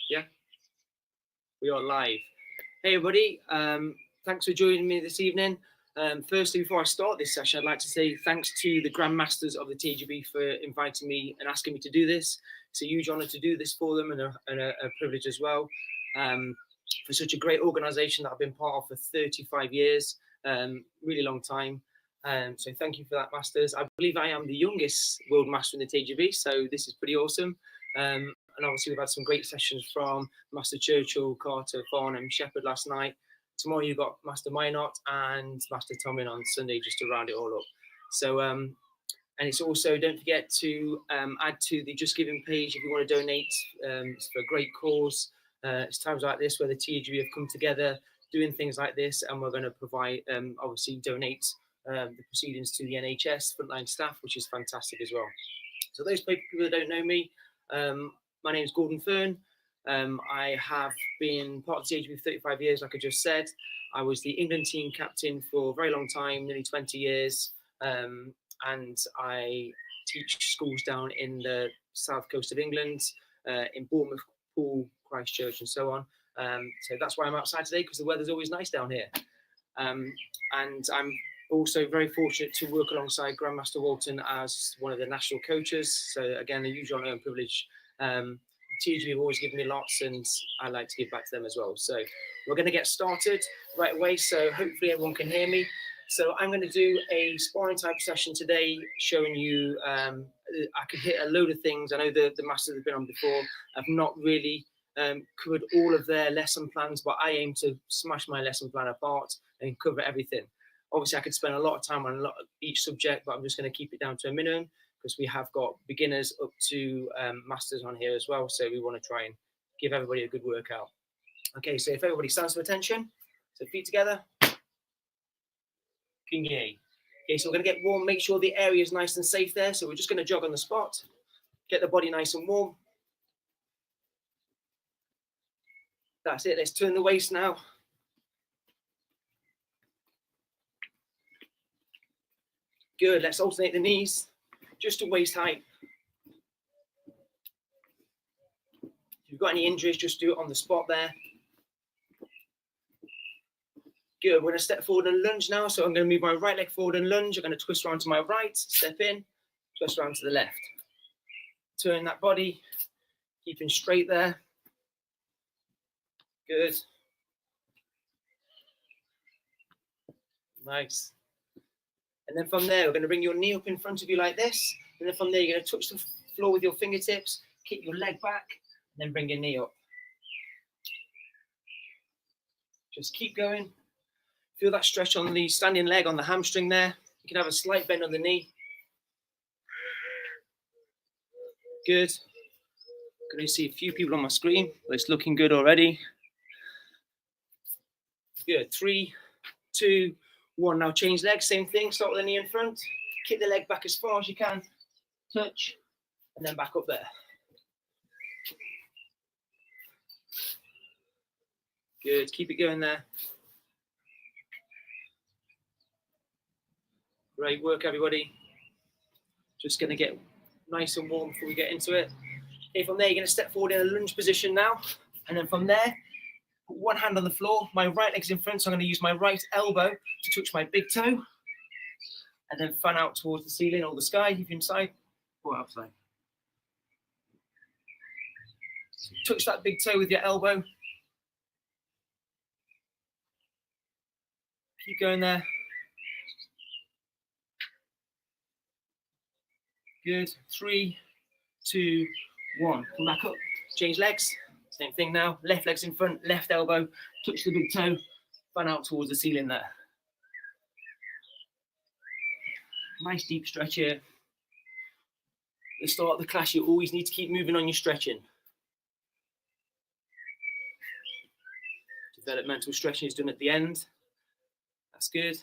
Yeah, we are live. Hey everybody, thanks for joining me this evening. Firstly, before I start this session, I'd like to say thanks to the Grandmasters of the TAGB for inviting me and asking me to do this. It's a huge honour to do this for them and a privilege as well. For such a great organisation that I've been part of for 35 years, really long time. So thank you for that, Masters. I believe I am the youngest World Master in the TAGB, so this is pretty awesome. And obviously we've had some great sessions from Master Churchill, Carter, Farnham, Shepherd last night. Tomorrow you've got Master Minot and Master Tomlin on Sunday, just to round it all up. So, and it's also, don't forget to add to the Just Giving page if you want to donate. It's for a great cause. It's times like this where the TAGB have come together doing things like this, and we're going to provide, obviously donate the proceedings to the NHS frontline staff, which is fantastic as well. So those people that don't know me, my name is Gordon Fearn. I have been part of the TAGB for 35 years, like I just said. I was the England team captain for a very long time, nearly 20 years. And I teach schools down in the south coast of England, in Bournemouth, Poole, Christchurch, and so on. So that's why I'm outside today, because the weather's always nice down here. And I'm also very fortunate to work alongside Grandmaster Walton as one of the national coaches. So again, a huge honour and privilege. TAGB have always given me lots, and I like to give back to them as well. So we're going to get started right away. So hopefully everyone can hear me. So I'm going to do a sparring type session today, showing you I could hit a load of things. I know the masters have been on before. I've not really covered all of their lesson plans, but I aim to smash my lesson plan apart and cover everything. Obviously, I could spend a lot of time on each subject, but I'm just going to keep it down to a minimum, because we have got beginners up to masters on here as well. So we want to try and give everybody a good workout. Okay, so if everybody stands to attention, so feet together. King yay. Okay, so we're going to get warm, make sure the area is nice and safe there. So we're just going to jog on the spot, get the body nice and warm. That's it, let's turn the waist now. Good, let's alternate the knees, just to waist height. If you've got any injuries, just do it on the spot there. Good, we're going to step forward and lunge now. So I'm going to move my right leg forward and lunge. I'm going to twist around to my right, step in, twist around to the left. Turn that body, keeping straight there. Good. Nice. And then from there, we're going to bring your knee up in front of you like this. And then from there, you're going to touch the floor with your fingertips, kick your leg back, and then bring your knee up. Just keep going. Feel that stretch on the standing leg, on the hamstring there. You can have a slight bend on the knee. Good. Going to see a few people on my screen, but it's looking good already. Good. 3, 2, 1. Now change legs. Same thing. Start with the knee in front. Kick the leg back as far as you can. Touch. And then back up there. Good. Keep it going there. Great work, everybody. Just going to get nice and warm before we get into it. Okay, from there, you're going to step forward in a lunge position now. And then from there, put one hand on the floor. My right leg's in front, so I'm going to use my right elbow to touch my big toe. And then fan out towards the ceiling or the sky, if you're inside or outside. So touch that big toe with your elbow. Keep going there. Good. 3, 2, 1. Come back up. Change legs. Same thing now. Left leg's in front. Left elbow. Touch the big toe. Fan out towards the ceiling there. Nice deep stretch here. At the start of the class, you always need to keep moving on your stretching. Developmental stretching is done at the end. That's good.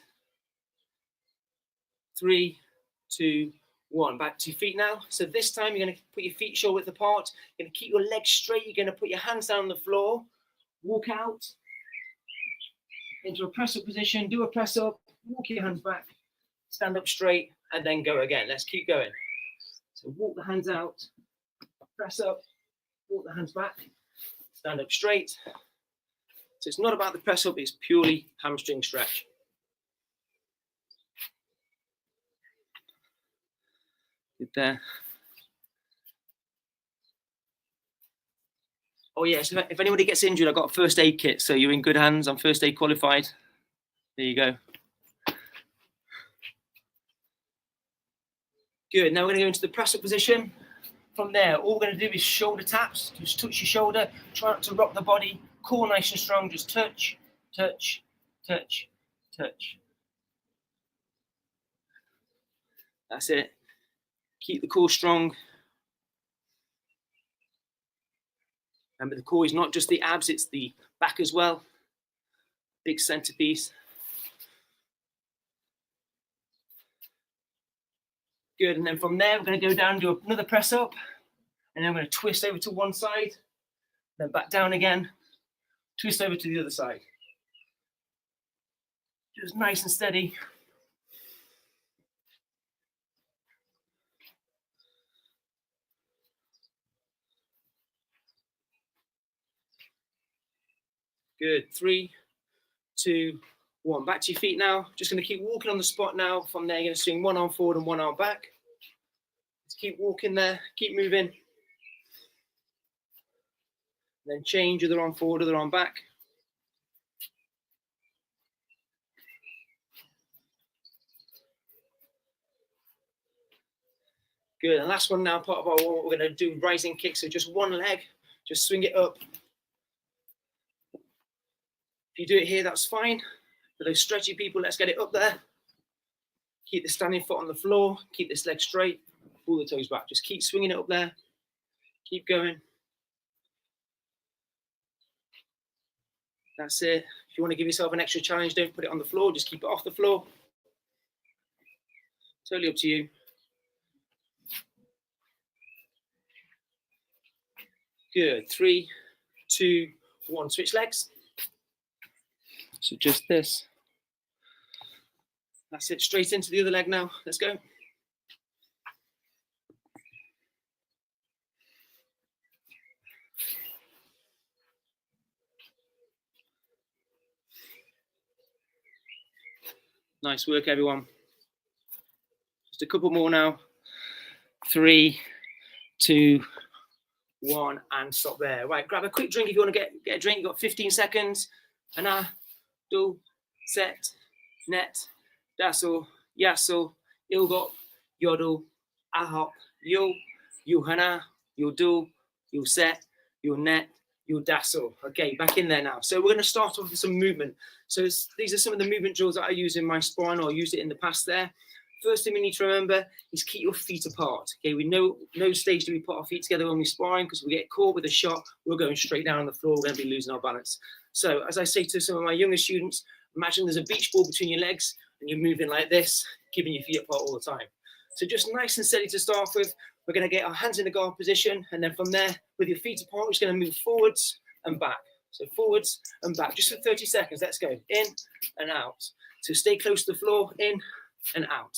3, 2, 1. Back to your feet now. So this time you're going to put your feet shoulder width apart. You're going to keep your legs straight. You're going to put your hands down on the floor. Walk out into a press up position. Do a press up. Walk your hands back. Stand up straight and then go again. Let's keep going. So walk the hands out. Press up. Walk the hands back. stand up straight. So it's not about the press up, it's purely hamstring stretch. Good there. Oh yes, if anybody gets injured, I've got a first aid kit, so you're in good hands. I'm first aid qualified. There you go. Good, now we're gonna go into the press up position. From there, all we're gonna do is shoulder taps. Just touch your shoulder, try not to rock the body, core nice and strong, just touch, touch, touch, touch. That's it. Keep the core strong. Remember, the core is not just the abs, it's the back as well. Big centerpiece. Good, and then from there, we're going to go down and do another press up. And then we're going to twist over to one side, then back down again, twist over to the other side. Just nice and steady. Good, 3, 2, 1. Back to your feet now. Just going to keep walking on the spot now. From there, you're going to swing one arm forward and one arm back. Just keep walking there, keep moving. Then change, other arm forward, other arm back. Good, and last one now, part of our what we're going to do rising kick. So just one leg, just swing it up. If you do it here, that's fine. For those stretchy people, let's get it up there. Keep the standing foot on the floor. Keep this leg straight. Pull the toes back. Just keep swinging it up there. Keep going. That's it. If you want to give yourself an extra challenge, don't put it on the floor. Just keep it off the floor. Totally up to you. Good. 3, 2, 1. Switch legs. So just this. That's it. Straight into the other leg now. Let's go. Nice work, everyone. Just a couple more now. 3, 2, 1, and stop there. Right, grab a quick drink if you want to get a drink. You've got 15 seconds. Ana, do, set, net, daso, yaso, ilgot, yodo, ahop, yo, hana, you do, you set, you net, you daso. Okay, back in there now. So we're going to start off with some movement. So these are some of the movement drills that I use in my sparring, or used it in the past there. First thing we need to remember is keep your feet apart. Okay, we know no stage do we put our feet together when we're sparring, because we get caught with a shot, we're going straight down on the floor, we're going to be losing our balance. So as I say to some of my younger students, imagine there's a beach ball between your legs and you're moving like this, keeping your feet apart all the time. So just nice and steady to start with. We're going to get our hands in the guard position, and then from there, with your feet apart, we're just going to move forwards and back. So forwards and back, just for 30 seconds. Let's go in and out. So stay close to the floor, in and out.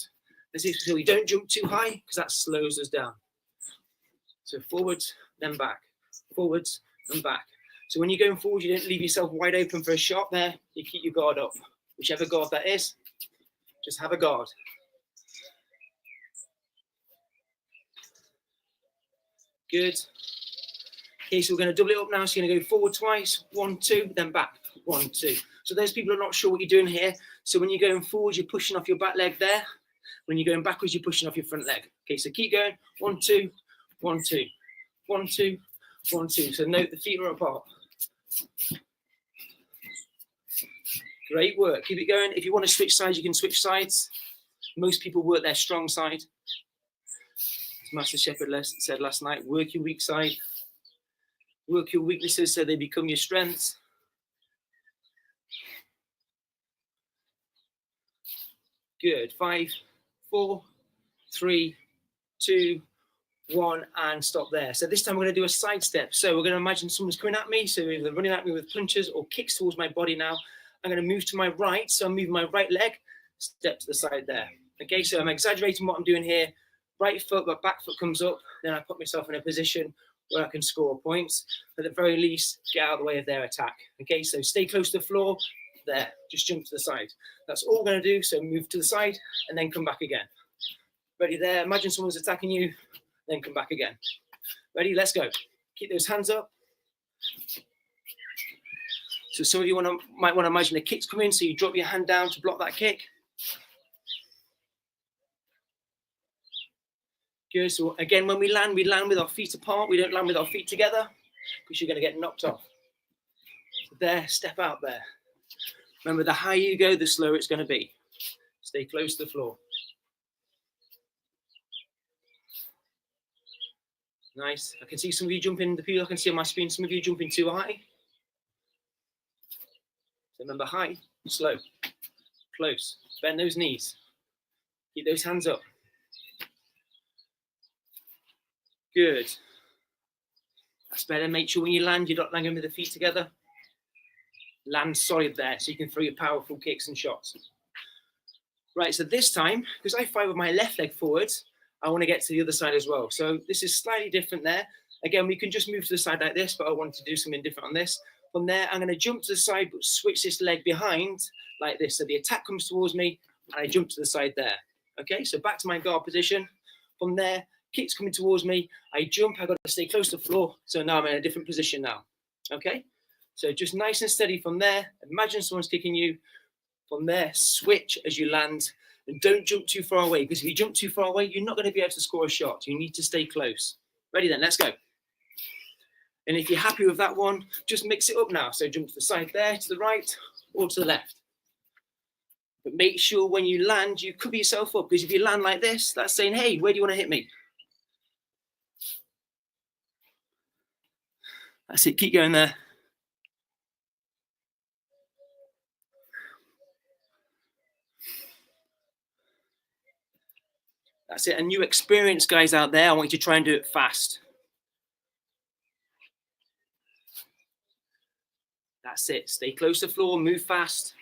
This is so we don't jump too high, because that slows us down. So forwards, then back, forwards and back. So when you're going forward, you don't leave yourself wide open for a shot there. You keep your guard up. Whichever guard that is, just have a guard. Good. Okay, so we're going to double it up now. So you're going to go forward twice, 1, 2, then back, 1, 2. So those people are not sure what you're doing here. So when you're going forward, you're pushing off your back leg there. When you're going backwards, you're pushing off your front leg. Okay, so keep going. 1, 2, 1, 2, 1, 2, 1, 2. So note the feet are apart. Great work. Keep it going. If you want to switch sides, you can switch sides. Most people work their strong side. As Master Shepherd said last night, work your weak side. Work your weaknesses so they become your strengths. Good. 5, 4, 3, 2, 1, and stop there. So this time we're going to do a side step. So we're going to imagine someone's coming at me. So either running at me with punches or kicks towards my body now. I'm going to move to my right. So I'm moving my right leg, step to the side there. Okay, so I'm exaggerating what I'm doing here. Right foot, but back foot comes up. Then I put myself in a position where I can score points. At the very least, get out of the way of their attack. Okay, so stay close to the floor. There, just jump to the side. That's all we're going to do. So move to the side and then come back again. Ready there? Imagine someone's attacking you, then come back again. Ready? Let's go. Keep those hands up. So some of you might want to imagine a kick's coming, so you drop your hand down to block that kick. Good. So again, when we land with our feet apart. We don't land with our feet together because you're going to get knocked off. So there, step out there. Remember, the higher you go, the slower it's going to be. Stay close to the floor. Nice. I can see some of you jumping, the people I can see on my screen, some of you jumping too high. So remember, high, slow, close. Bend those knees. Keep those hands up. Good. That's better. Make sure when you land, you're not landing with the feet together. Land solid there so you can throw your powerful kicks and shots. Right, so this time, because I fight with my left leg forwards, I want to get to the other side as well. So this is slightly different there. Again, we can just move to the side like this, but I want to do something different on this. From there, I'm going to jump to the side, but switch this leg behind like this. So the attack comes towards me, and I jump to the side there. Okay, so back to my guard position. From there, kick's coming towards me. I jump. I've got to stay close to the floor. So now I'm in a different position now. Okay, so just nice and steady from there. Imagine someone's kicking you. From there, switch as you land. And don't jump too far away, because if you jump too far away, you're not going to be able to score a shot. You need to stay close. Ready then, let's go. And if you're happy with that one, just mix it up now. So jump to the side there, to the right, or to the left. But make sure when you land, you cover yourself up, because if you land like this, that's saying, hey, where do you want to hit me? That's it, keep going there. That's it. And you experienced guys out there, I want you to try and do it fast. That's it. Stay close to the floor, move fast.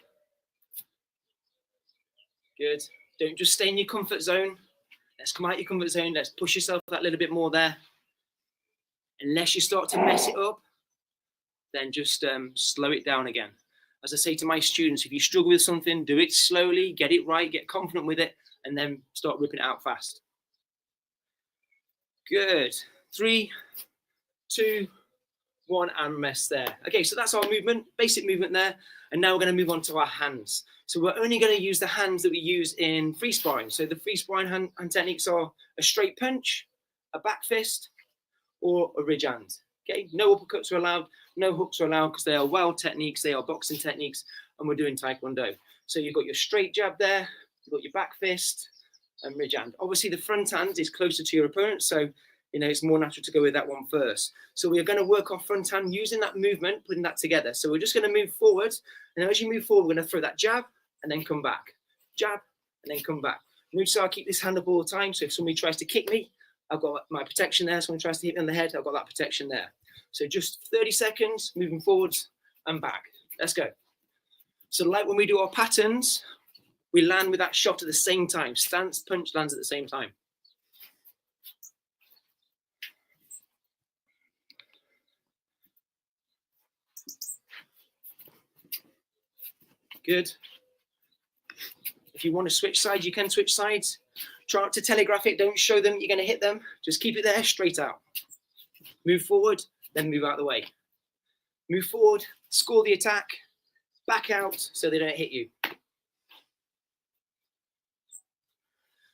Good. Don't just stay in your comfort zone. Let's come out your comfort zone. Let's push yourself that little bit more there. Unless you start to mess it up, then just slow it down again. As I say to my students, if you struggle with something, do it slowly, get it right, get confident with it, and then start ripping it out fast. Good. 3, 2, 1, and rest there. Okay, so that's our movement, basic movement there. And now we're going to move on to our hands. So we're only going to use the hands that we use in free sparring. So the free sparring hand techniques are a straight punch, a back fist, or a ridge hand. Okay, no uppercuts are allowed, no hooks are allowed, because they are wild techniques, they are boxing techniques, and we're doing Taekwondo. So you've got your straight jab there, you've got your back fist, and ridge hand. Obviously, the front hand is closer to your opponent, so it's more natural to go with that one first. So we're going to work our front hand using that movement, putting that together. So we're just going to move forward, and as you move forward, we're going to throw that jab and then come back, jab and then come back. Notice how I keep this hand up all the time. So if somebody tries to kick me, I've got my protection there. Someone tries to hit me on the head, I've got that protection there. So just 30 seconds, moving forwards and back. Let's go. So like when we do our patterns, we land with that shot at the same time. Stance, punch, lands at the same time. Good. If you want to switch sides, you can switch sides. Try not to telegraph it. Don't show them you're going to hit them. Just keep it there, straight out. Move forward, then move out of the way. Move forward, score the attack, back out so they don't hit you.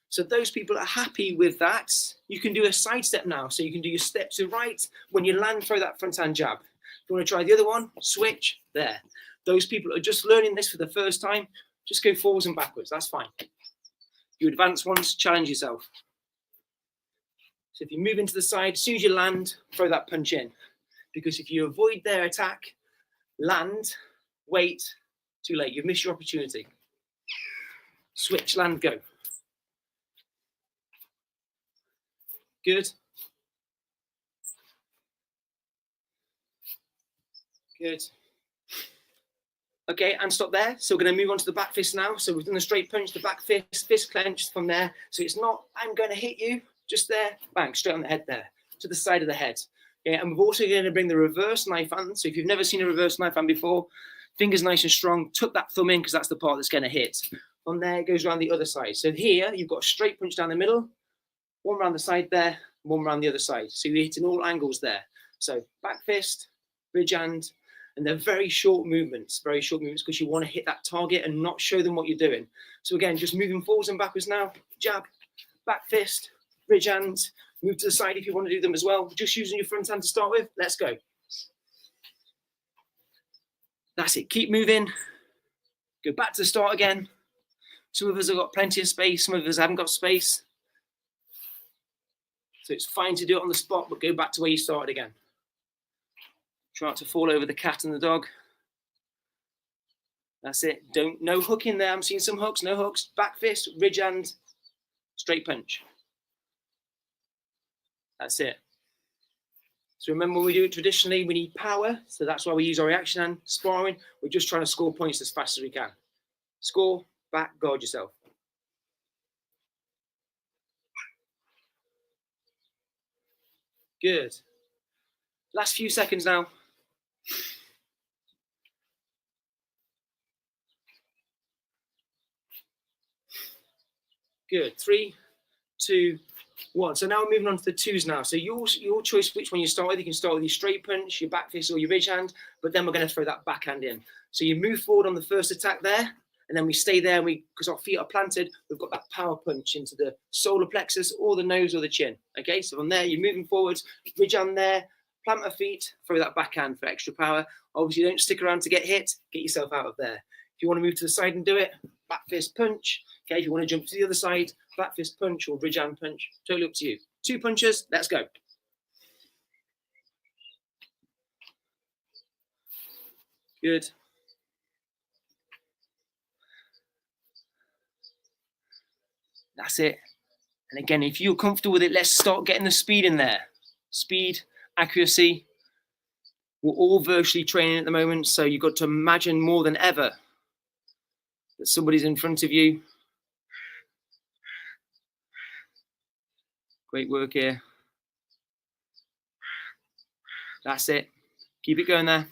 So those people are happy with that. You can do a side step now. So you can do your step to right. When you land, throw that front hand jab. If you want to try the other one, switch there. Those people are just learning this for the first time. Just go forwards and backwards. That's fine. You advanced ones, challenge yourself. So if you move into the side, as soon as you land, throw that punch in. Because if you avoid their attack, land, wait, too late. You've missed your opportunity. Switch, land, go. Good. Good. Okay, and stop there. So we're going to move on to the back fist now. So we've done the straight punch, the back fist, fist clenched from there. So it's not, I'm going to hit you, just there, bang, straight on the head there, to the side of the head. Okay, and we're also going to bring the reverse knife hand. So if you've never seen a reverse knife hand before, fingers nice and strong, tuck that thumb in because that's the part that's going to hit. From there, it goes around the other side. So here, you've got a straight punch down the middle, one around the side there, one around the other side. So you're hitting all angles there. So back fist, bridge hand, and they're very short movements because you want to hit that target and not show them what you're doing. So again, just moving forwards and backwards now, jab, back fist, bridge hand, move to the side if you want to do them as well. Just using your front hand to start with. Let's go. That's it. Keep moving. Go back to the start again. Some of us have got plenty of space. Some of us haven't got space. So it's fine to do it on the spot, but go back to where you started again. Try not to fall over the cat and the dog. That's it. No hook in there. I'm seeing some hooks. No hooks. Back fist, ridge hand, straight punch. That's it. So remember, when we do it traditionally, we need power. So that's why we use our reaction hand. Sparring, we're just trying to score points as fast as we can. Score, back, guard yourself. Good. Last few seconds now. Good. 3, 2, 1. So now we're moving on to the twos now. So your choice which one you start with. You can start with your straight punch, your back fist, or your ridge hand, but then we're going to throw that backhand in. So you move forward on the first attack there, and then we stay there, and because our feet are planted, we've got that power punch into the solar plexus or the nose or the chin. Okay, so from there, you're moving forwards, ridge hand there, plant my feet, throw that backhand for extra power. Obviously, don't stick around to get hit, get yourself out of there. If you want to move to the side and do it, back fist punch. Okay, if you want to jump to the other side, back fist punch or ridge hand punch, totally up to you. 2 punches, let's go. Good. That's it. And again, if you're comfortable with it, let's start getting the speed in there. Speed, accuracy. We're all virtually training at the moment, so you've got to imagine more than ever that somebody's in front of you. Great work here. That's it. Keep it going there.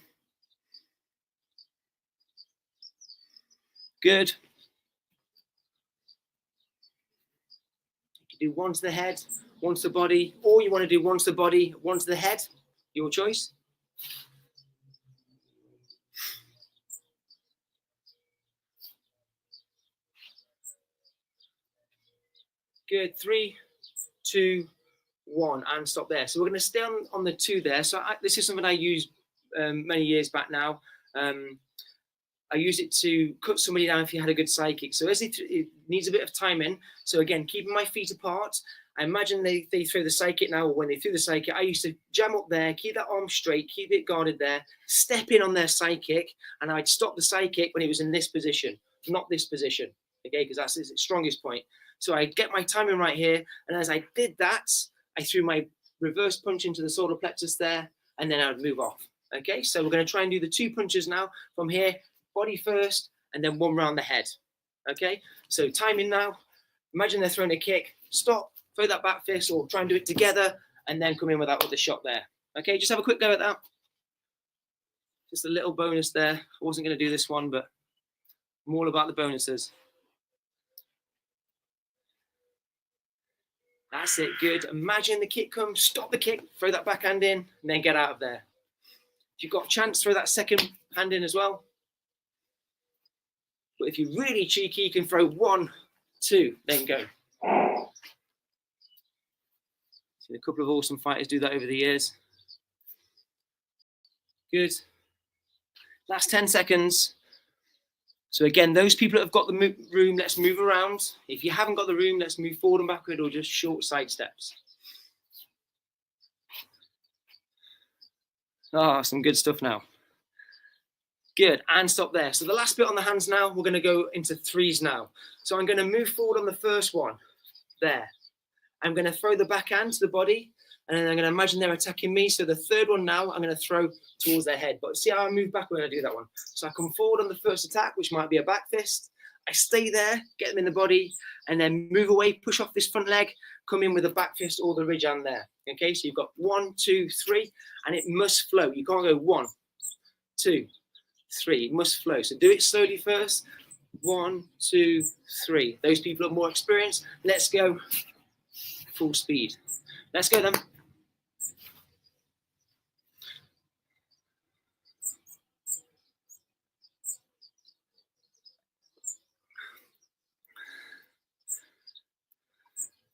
Good. You can do one to the head, one to the body, or you want to do one to the body, one to the head. Your choice. Good. 3, 2, 1, and stop there. So we're going to stay on the 2 there. So this is something I used many years back now. I use it to cut somebody down if you had a good psychic. So as it needs a bit of timing. So again, keeping my feet apart. I imagine they throw the psychic now, or when they threw the psychic, I used to jam up there, keep that arm straight, keep it guarded there, step in on their psychic, and I'd stop the psychic when it was in this position, not this position, okay, because that's its strongest point. So I'd get my timing right here, and as I did that, I threw my reverse punch into the solar plexus there, and then I would move off, okay? So we're going to try and do the 2 punches now from here, body first, and then 1 round the head, okay? So timing now, imagine they're throwing a kick, stop, throw that back fist, or try and do it together, and then come in with that other shot there. Okay, just have a quick go at that. Just a little bonus there. I wasn't going to do this one, but I'm all about the bonuses. That's it, good. Imagine the kick comes, stop the kick, throw that backhand in, and then get out of there. If you've got a chance, throw that second hand in as well. But if you're really cheeky, you can throw 1, 2, then go. Seen a couple of awesome fighters do that over the years. Good. Last 10 seconds. So again, those people that have got the room, let's move around. If you haven't got the room, let's move forward and backward or just short side steps. Ah, some good stuff now. Good, and stop there. So the last bit on the hands now, we're going to go into 3s now. So I'm going to move forward on the first one, there. I'm going to throw the backhand to the body, and then I'm going to imagine they're attacking me. So the third one now, I'm going to throw towards their head. But see how I move back when I do that one. So I come forward on the first attack, which might be a back fist. I stay there, get them in the body, and then move away, push off this front leg, come in with a back fist or the ridge hand there. Okay, so you've got 1, 2, 3, and it must flow. You can't go 1, 2, 3. It must flow. So do it slowly first. 1, 2, 3. Those people are more experienced. Let's go full speed. Let's go then.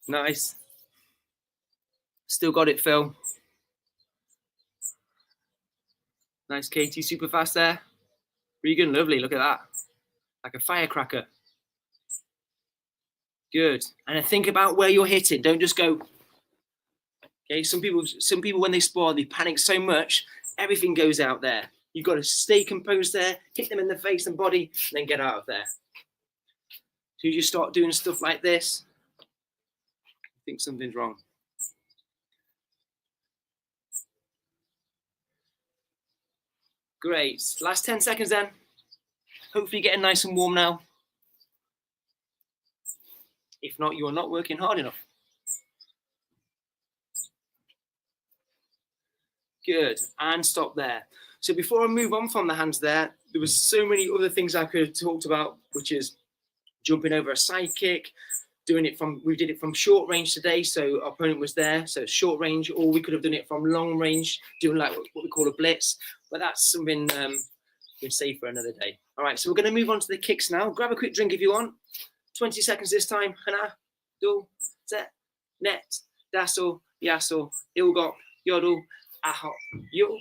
Nice. Still got it, Phil. Nice, Katie. Super fast there. Regan, lovely. Look at that. Like a firecracker. Good. And then think about where you're hitting. Don't just go. Okay. Some people when they spar, they panic so much, everything goes out there. You've got to stay composed there, hit them in the face and body, and then get out of there. So you just start doing stuff like this. I think something's wrong. Great. Last 10 seconds then. Hopefully getting nice and warm now. If not, you're not working hard enough. Good. And stop there. So before I move on from the hands there was so many other things I could have talked about, which is jumping over a side kick, we did it from short range today, so our opponent was there, so short range, or we could have done it from long range, doing like what we call a blitz, but that's something we'll save for another day. All right, so we're going to move on to the kicks now. Grab a quick drink if you want. 20 seconds this time. Hana, do, set, net, dasso, yasso, ilgot, yodel, aho, yo,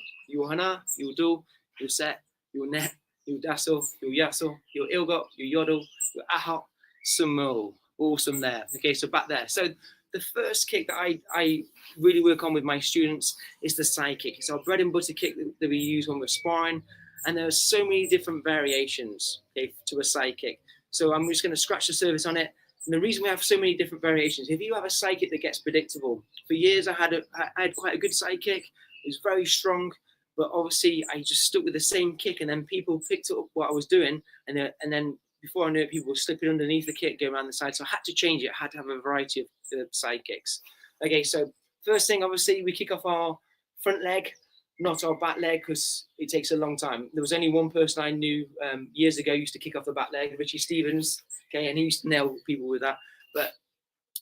hana, you do, you set, you net, you dasso, you yasso, you ilgot, you yodel, you aho, sumo. Awesome there. Okay, so back there. So the first kick that I really work on with my students is the side kick. It's our bread and butter kick that we use when we're sparring. And there are so many different variations, okay, to a side kick. So I'm just going to scratch the surface on it. And the reason we have so many different variations, if you have a side kick that gets predictable, for years I had quite a good side kick. It was very strong, but obviously I just stuck with the same kick, and then people picked up what I was doing, and then before I knew it, people were slipping underneath the kick, going around the side. So I had to change it. I had to have a variety of side kicks. Okay, so first thing, obviously, we kick off our front leg, not our back leg, because it takes a long time. There was only one person I knew years ago used to kick off the back leg, Richie Stevens, okay, and he used to nail people with that. But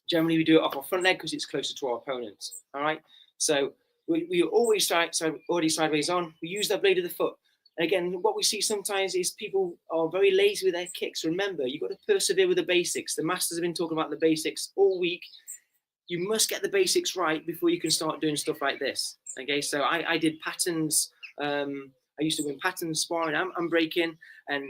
generally, we do it off our front leg because it's closer to our opponents, all right? So we always already sideways on. We use the blade of the foot. And again, what we see sometimes is people are very lazy with their kicks. Remember, you've got to persevere with the basics. The masters have been talking about the basics all week. You must get the basics right before you can start doing stuff like this. Okay, so I did patterns. I used to win patterns, sparring, and breaking, and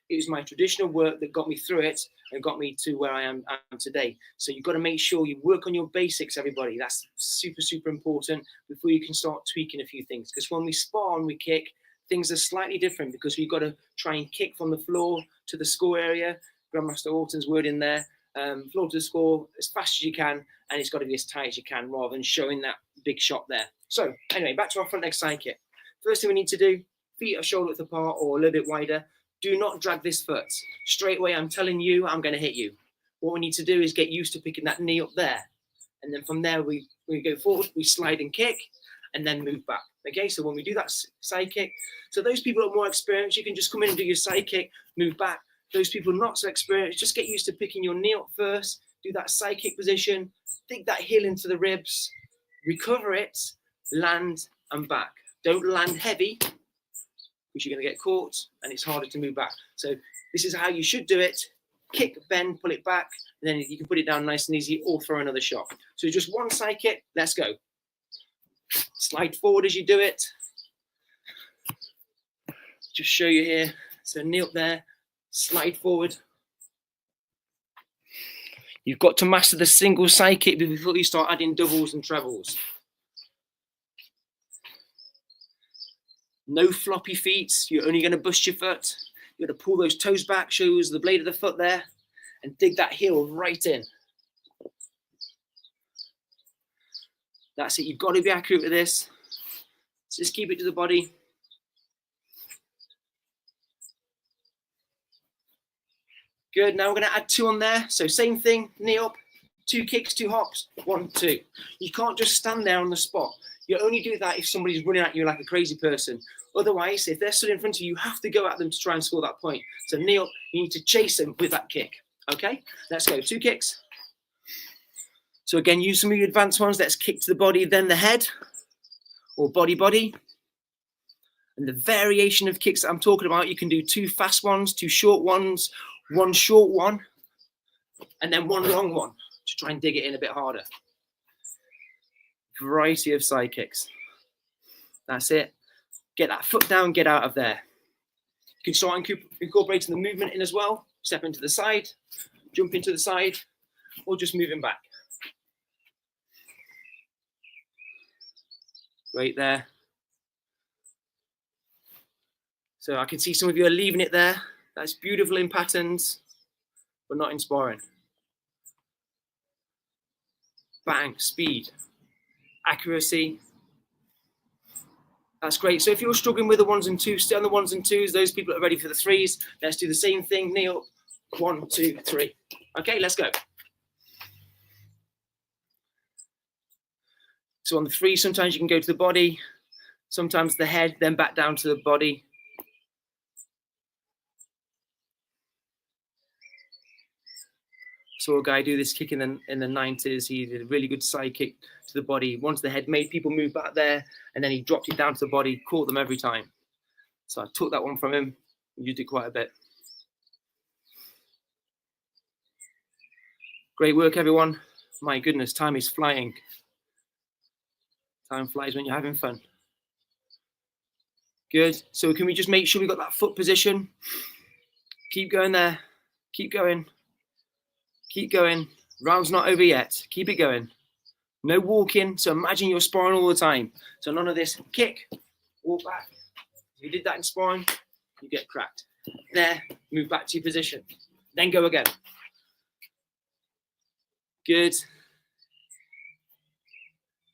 it was my traditional work that got me through it and got me to where I am today. So you've got to make sure you work on your basics, everybody. That's super, super important before you can start tweaking a few things. Because when we spar and we kick, things are slightly different because we've got to try and kick from the floor to the score area. Grandmaster Orton's word in there. Floor to the score as fast as you can, and it's got to be as tight as you can rather than showing that big shot there. So anyway, back to our front leg side kick. First thing we need to do, feet are shoulder width apart or a little bit wider. Do not drag this foot. Straight away, I'm telling you, I'm going to hit you. What we need to do is get used to picking that knee up there. And then from there, we go forward, we slide and kick, and then move back. Okay, so when we do that side kick, so those people who are more experienced, you can just come in and do your side kick, move back. Those people not so experienced, just get used to picking your knee up first, do that side kick position, dig that heel into the ribs, recover it, land and back. Don't land heavy because you're going to get caught and it's harder to move back. So this is how you should do it. Kick, bend, pull it back, and then you can put it down nice and easy or throw another shot. So just one side kick, let's go. Slide forward as you do it. Just show you here. So knee up there, slide forward. You've got to master the single side kick before you start adding doubles and trebles. No floppy feet. You're only going to bust your foot. You've got to pull those toes back, shows the blade of the foot there, and dig that heel right in. That's it. You've got to be accurate with this. Just keep it to the body. Good. Now we're going to add 2 on there. So same thing, knee up, 2 kicks, 2 hops, 1, 2. You can't just stand there on the spot. You only do that if somebody's running at you like a crazy person. Otherwise, if they're stood in front of you, you have to go at them to try and score that point. So knee up, you need to chase them with that kick. Okay, let's go. 2 kicks. So again, use some of your advanced ones. Let's kick to the body, then the head, or body. And the variation of kicks that I'm talking about, you can do 2 fast ones, 2 short ones, 1 short one, and then 1 long one to try and dig it in a bit harder. Variety of side kicks. That's it. Get that foot down, get out of there. You can start incorporating the movement in as well. Step into the side, jump into the side, or just moving back. Right there. So I can see some of you are leaving it there. That's beautiful in patterns, but not in sparring. Bang, speed, accuracy. That's great. So if you're struggling with the 1s and 2s, stay on the 1s and 2s. Those people that are ready for the 3s, let's do the same thing. Knee up, 1, 2, 3. Okay, let's go. So on the 3, sometimes you can go to the body, sometimes the head, then back down to the body. Saw a guy do this kick in the 90s. He did a really good side kick to the body. Once the head made people move back there, and then he dropped it down to the body, caught them every time. So I took that one from him, used it quite a bit. Great work, everyone. My goodness, time is flying. Time flies when you're having fun. Good. So can we just make sure we got that foot position? Keep going there. Keep going. Keep going. Round's not over yet. Keep it going. No walking. So imagine you're sparring all the time. So none of this kick, walk back. If you did that in sparring, you get cracked. There, move back to your position. Then go again. Good.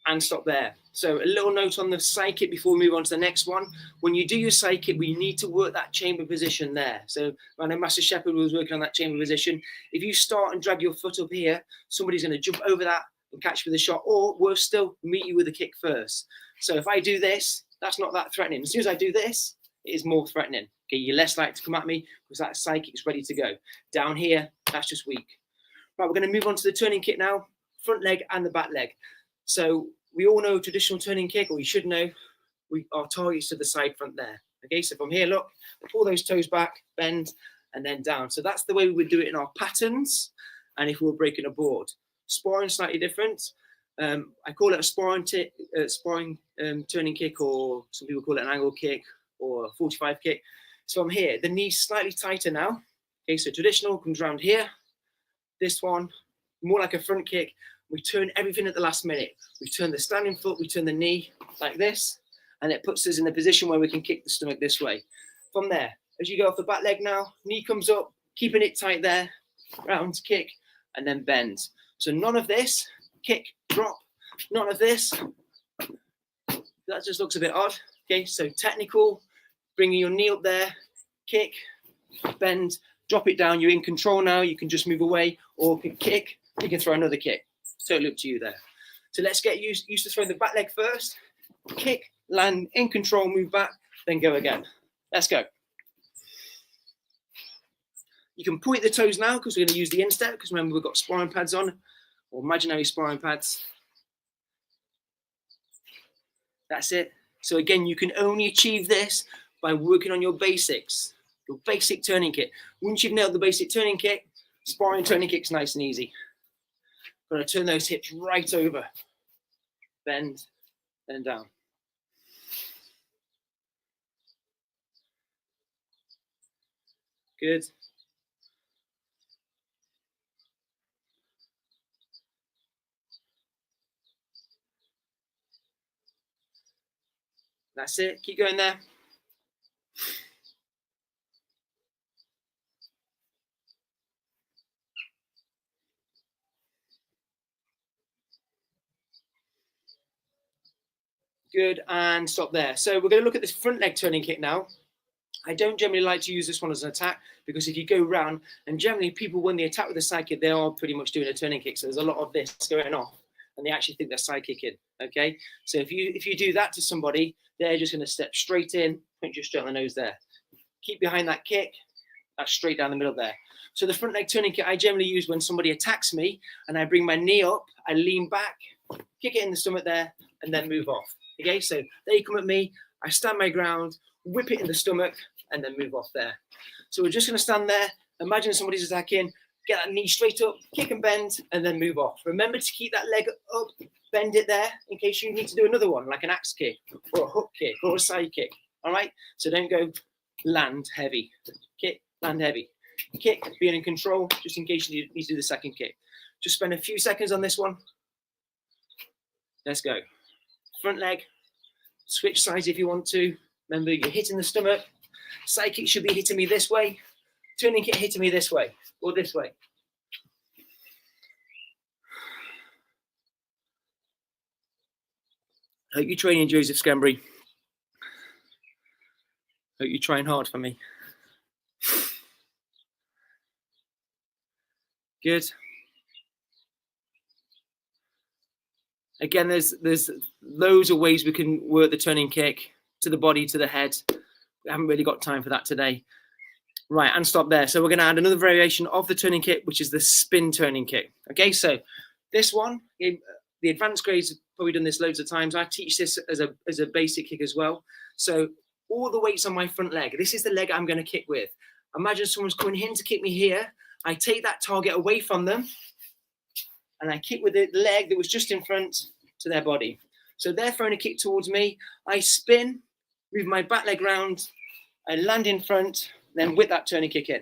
And stop there. So a little note on the side kick before we move on to the next one. When you do your side kick, we need to work that chamber position there. So I know Master Shepherd was working on that chamber position. If you start and drag your foot up here, somebody's going to jump over that and catch you with a shot, or worse still, meet you with a kick first. So if I do this, that's not that threatening. As soon as I do this, it is more threatening. Okay, you're less likely to come at me because that side kick is ready to go. Down here, that's just weak. Right, we're going to move on to the turning kick now. Front leg and the back leg. So we all know traditional turning kick, or you should know, our target's to the side front there. Okay, so from here, look, pull those toes back, bend, and then down. So that's the way we would do it in our patterns, and if we were breaking a board. Sparring slightly different. I call it a sparring turning kick, or some people call it an angle kick, or a 45 kick. So from here, the knee's slightly tighter now. Okay, so traditional comes around here. This one, more like a front kick. We turn everything at the last minute. We turn the standing foot, we turn the knee like this, and it puts us in a position where we can kick the stomach this way. From there, as you go off the back leg now, knee comes up, keeping it tight there, round, kick, and then bend. So none of this, kick, drop, none of this. That just looks a bit odd. Okay, so technical, bringing your knee up there, kick, bend, drop it down. You're in control now. You can just move away, or kick, you can throw another kick. Totally up to you there. So let's get used to throwing the back leg first. Kick, land, in control, move back, then go again. Let's go. You can point the toes now because we're going to use the instep, because remember we've got sparring pads on, or imaginary sparring pads. That's it. So again, you can only achieve this by working on your basics, your basic turning kick. Once you've nailed the basic turning kick, sparring turning kick's nice and easy. Got to turn those hips right over. Bend, then down. Good. That's it. Keep going there. Good, and stop there. So we're going to look at this front leg turning kick now. I don't generally like to use this one as an attack, because if you go round, and generally people, when they attack with a side kick, they are pretty much doing a turning kick. So there's a lot of this going off, and they actually think they're side kicking. Okay, so if you do that to somebody, they're just going to step straight in, punch you straight on the nose there. Keep behind that kick. That's straight down the middle there. So the front leg turning kick I generally use when somebody attacks me, and I bring my knee up, I lean back, kick it in the stomach there, and then move off. Okay, so they come at me, I stand my ground, whip it in the stomach, and then move off there. So we're just going to stand there. Imagine somebody's attacking. Get that knee straight up, kick and bend, and then move off. Remember to keep that leg up, bend it there in case you need to do another one, like an axe kick or a hook kick or a side kick. All right? So don't go land heavy. Kick, land heavy. Kick, being in control, just in case you need to do the second kick. Just spend a few seconds on this one. Let's go. Front leg. Switch sides if you want to. Remember, you're hitting the stomach. Side kick should be hitting me this way. Turning kick hitting me this way or this way. Hope you're training, Joseph Scambry. Hope you're trying hard for me. Good. Again, there's loads of ways we can work the turning kick to the body, to the head. We haven't really got time for that today. Right, and stop there. So we're going to add another variation of the turning kick, which is the spin turning kick. Okay, so this one, the advanced grades have probably done this loads of times. I teach this as a basic kick as well. So all the weight's on my front leg. This is the leg I'm going to kick with. Imagine someone's coming in to kick me here. I take that target away from them, and I kick with the leg that was just in front to their body. So they're throwing a kick towards me. I spin, move my back leg round, I land in front, then whip that turning kick in.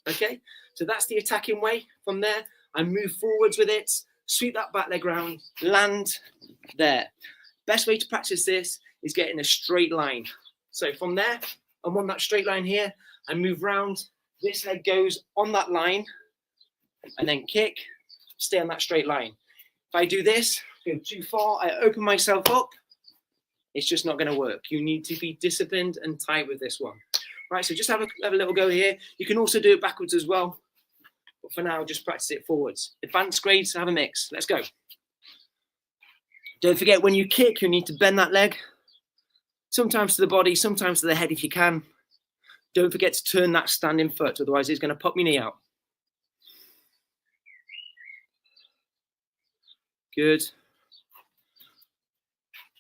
Okay, so that's the attacking way. From there, I move forwards with it, sweep that back leg round, land there. Best way to practice this is getting a straight line. So from there, I'm on that straight line here. I move round, this leg goes on that line, and then kick, stay on that straight line. If I do this, go too far, I open myself up, it's just not going to work. You need to be disciplined and tight with this one. Right, so just have a little go here. You can also do it backwards as well. But for now, just practice it forwards. Advanced grades, have a mix. Let's go. Don't forget, when you kick, you need to bend that leg. Sometimes to the body, sometimes to the head if you can. Don't forget to turn that standing foot, otherwise it's going to pop your knee out. Good.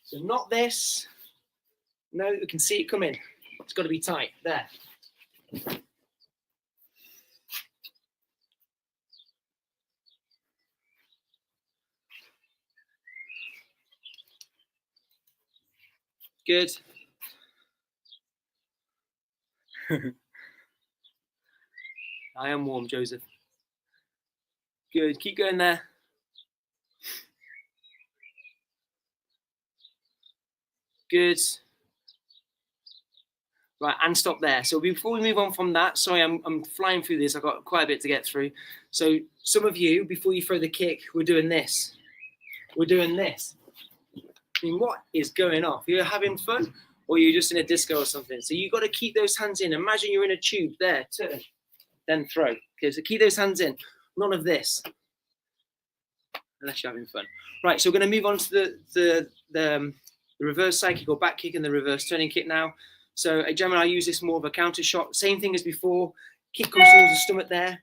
So not this. No, you can see it coming. It's got to be tight. There. Good. I am warm, Joseph. Good. Keep going there. Good. Right, and stop there. So before we move on from that, sorry, I'm flying through this. I've got quite a bit to get through. So some of you, before you throw the kick, we're doing this. We're doing this. I mean, what is going off? You're having fun, or you're just in a disco or something. So you've got to keep those hands in. Imagine you're in a tube. There, turn, then throw. Okay, so keep those hands in. None of this, unless you're having fun. Right, so we're going to move on to the reverse side kick or back kick and the reverse turning kick now. So generally I use this more of a counter shot. Same thing as before. Kick comes towards the stomach there.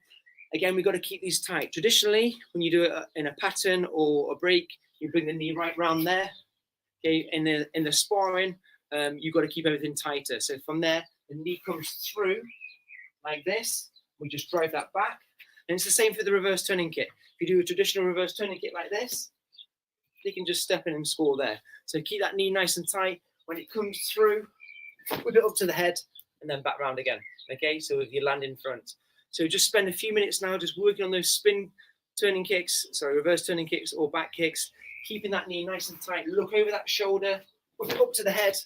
Again, we've got to keep these tight. Traditionally, when you do it in a pattern or a break, you bring the knee right round there. Okay, in the sparring, you've got to keep everything tighter. So from there, the knee comes through like this. We just drive that back. And it's the same for the reverse turning kick. If you do a traditional reverse turning kick like this, you can just step in and score there. So keep that knee nice and tight. When it comes through, whip it up to the head and then back round again. Okay, so you land in front. So just spend a few minutes now just working on those spin turning kicks, reverse turning kicks or back kicks, keeping that knee nice and tight. Look over that shoulder, whip it up to the head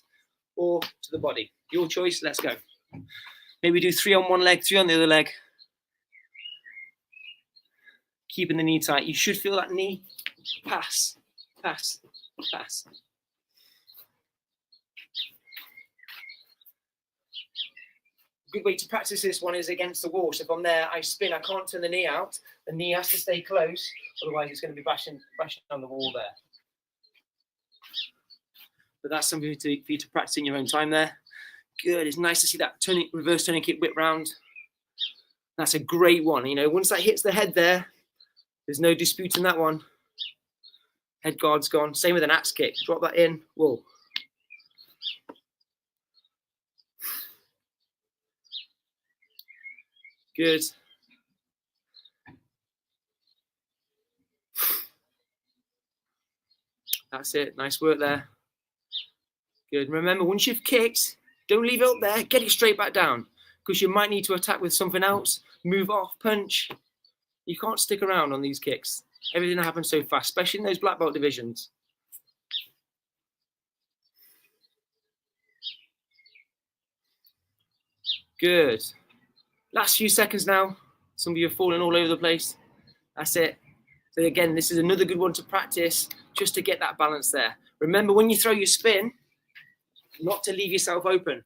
or to the body. Your choice, let's go. Maybe do 3 on one leg, 3 on the other leg. Keeping the knee tight. You should feel that knee pass, pass, pass. good way to practice this one is against the wall. So from there, I spin. I can't turn the knee out. The knee has to stay close, otherwise it's going to be bashing on the wall there. But that's something for you to practice in your own time there. Good. It's nice to see that reverse turning kick whip round. That's a great one. You know, once that hits the head there, there's no disputing that one. Head guard's gone. Same with an axe kick. Drop that in. Whoa. Good. That's it. Nice work there. Good. Remember, once you've kicked, don't leave it up there. Get it straight back down, because you might need to attack with something else. Move off, punch. You can't stick around on these kicks. Everything happens so fast, especially in those black belt divisions. Good. Last few seconds now. Some of you are falling all over the place. That's it. So again, this is another good one to practice, just to get that balance there. Remember, when you throw your spin, not to leave yourself open.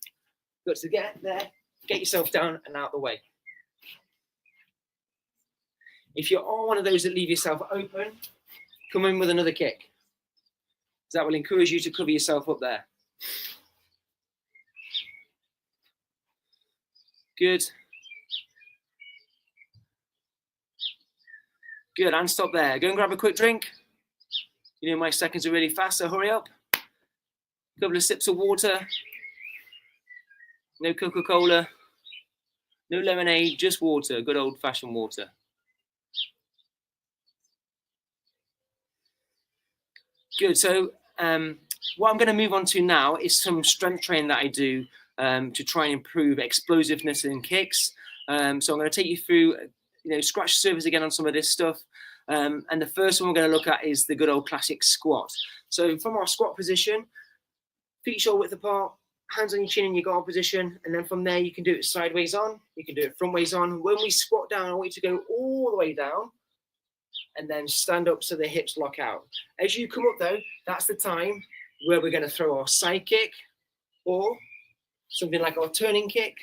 You've got to get there, get yourself down and out of the way. If you are one of those that leave yourself open, come in with another kick. That will encourage you to cover yourself up there. Good. Good, and stop there. Go and grab a quick drink. You know my seconds are really fast, so hurry up. A couple of sips of water. No Coca-Cola. No lemonade, just water. Good old-fashioned water. Good, so what I'm going to move on to now is some strength training that I do to try and improve explosiveness in kicks. So I'm going to take you through, scratch the surface again on some of this stuff. And the first one we're going to look at is the good old classic squat. So from our squat position, feet shoulder width apart, hands on your chin in your guard position. And then from there, you can do it sideways on. You can do it frontways on. When we squat down, I want you to go all the way down and then stand up so the hips lock out. As you come up though, that's the time where we're going to throw our side kick or something like our turning kick.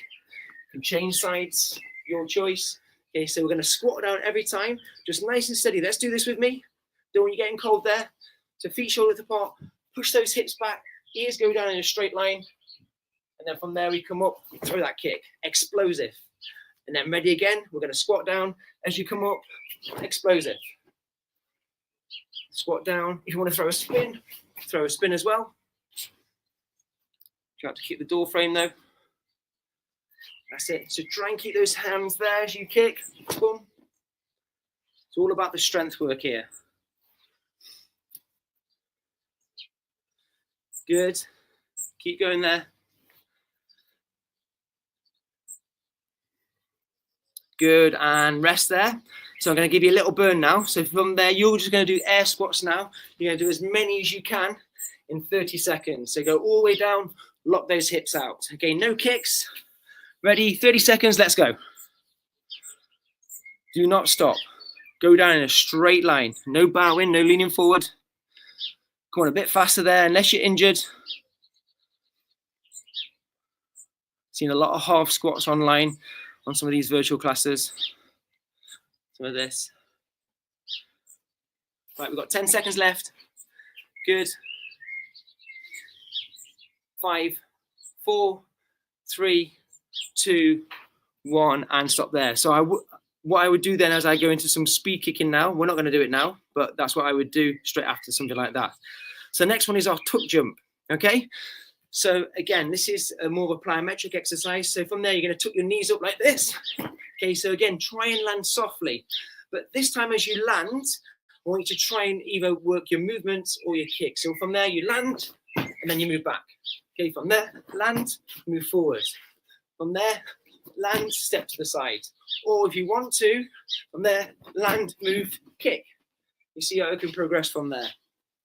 You can change sides, your choice. Okay, so we're going to squat down every time, just nice and steady. Let's do this with me. Don't want you getting cold there. So feet shoulder width apart, push those hips back, ears go down in a straight line. And then from there we come up, throw that kick, explosive. And then ready again, we're going to squat down. As you come up, explosive. Squat down. If you want to throw a spin as well. You have to keep the door frame though. That's it. So try and keep those hands there as you kick. Boom. It's all about the strength work here. Good. Keep going there. Good, and rest there. So I'm going to give you a little burn now. So from there, you're just going to do air squats now. You're going to do as many as you can in 30 seconds. So go all the way down, lock those hips out. Okay, no kicks. Ready, 30 seconds, let's go. Do not stop. Go down in a straight line. No bowing, no leaning forward. Come on, a bit faster there, unless you're injured. Seen a lot of half squats online on some of these virtual classes. Some of this. Right, we've got 10 seconds left. Good. 5, 4, 3, 2, 1, and stop there. So what I would do then as I go into some speed kicking now, we're not going to do it now, but that's what I would do straight after something like that. So next one is our tuck jump, okay? So again, this is more of a plyometric exercise. So from there, you're going to tuck your knees up like this. Okay, so again, try and land softly. But this time as you land, I want you to try and either work your movements or your kick. So from there, you land and then you move back. Okay, from there, land, move forward. From there, land, step to the side. Or if you want to, from there, land, move, kick. You see how it can progress from there.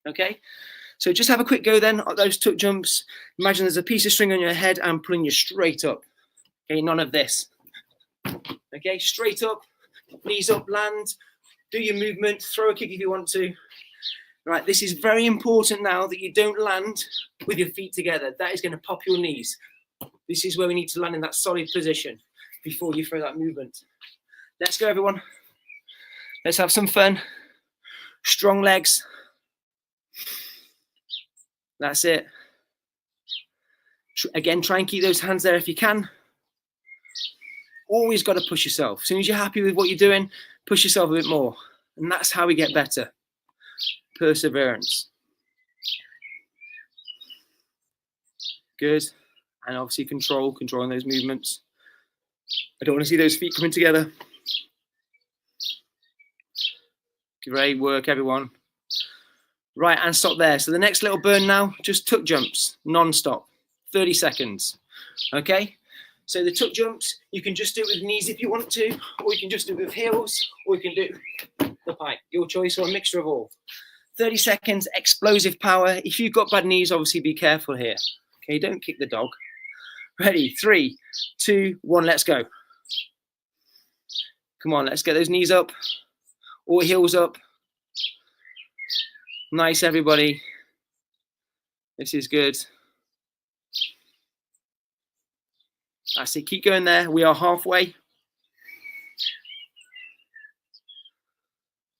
Okay, so just have a quick go then at those tuck jumps. Imagine there's a piece of string on your head and pulling you straight up. Okay, none of this. Okay, straight up, knees up, land, do your movement, throw a kick if you want to. Right, this is very important now that you don't land with your feet together. That is going to pop your knees. This is where we need to land in that solid position before you throw that movement. Let's go, everyone. Let's have some fun. Strong legs. That's it. Again, try and keep those hands there if you can. Always got to push yourself. As soon as you're happy with what you're doing, push yourself a bit more. And that's how we get better. Perseverance. Good. And obviously controlling those movements. I don't want to see those feet coming together. Great work, everyone. Right, and stop there. So the next little burn now, just tuck jumps, non-stop, 30 seconds. Okay? So the tuck jumps, you can just do it with knees if you want to, or you can just do it with heels, or you can do the pike. Your choice, or a mixture of all. 30 seconds, explosive power. If you've got bad knees, obviously be careful here. Okay, don't kick the dog. Ready, 3, 2, 1, let's go. Come on, let's get those knees up, or heels up. Nice, everybody. This is good. That's it, keep going there. We are halfway.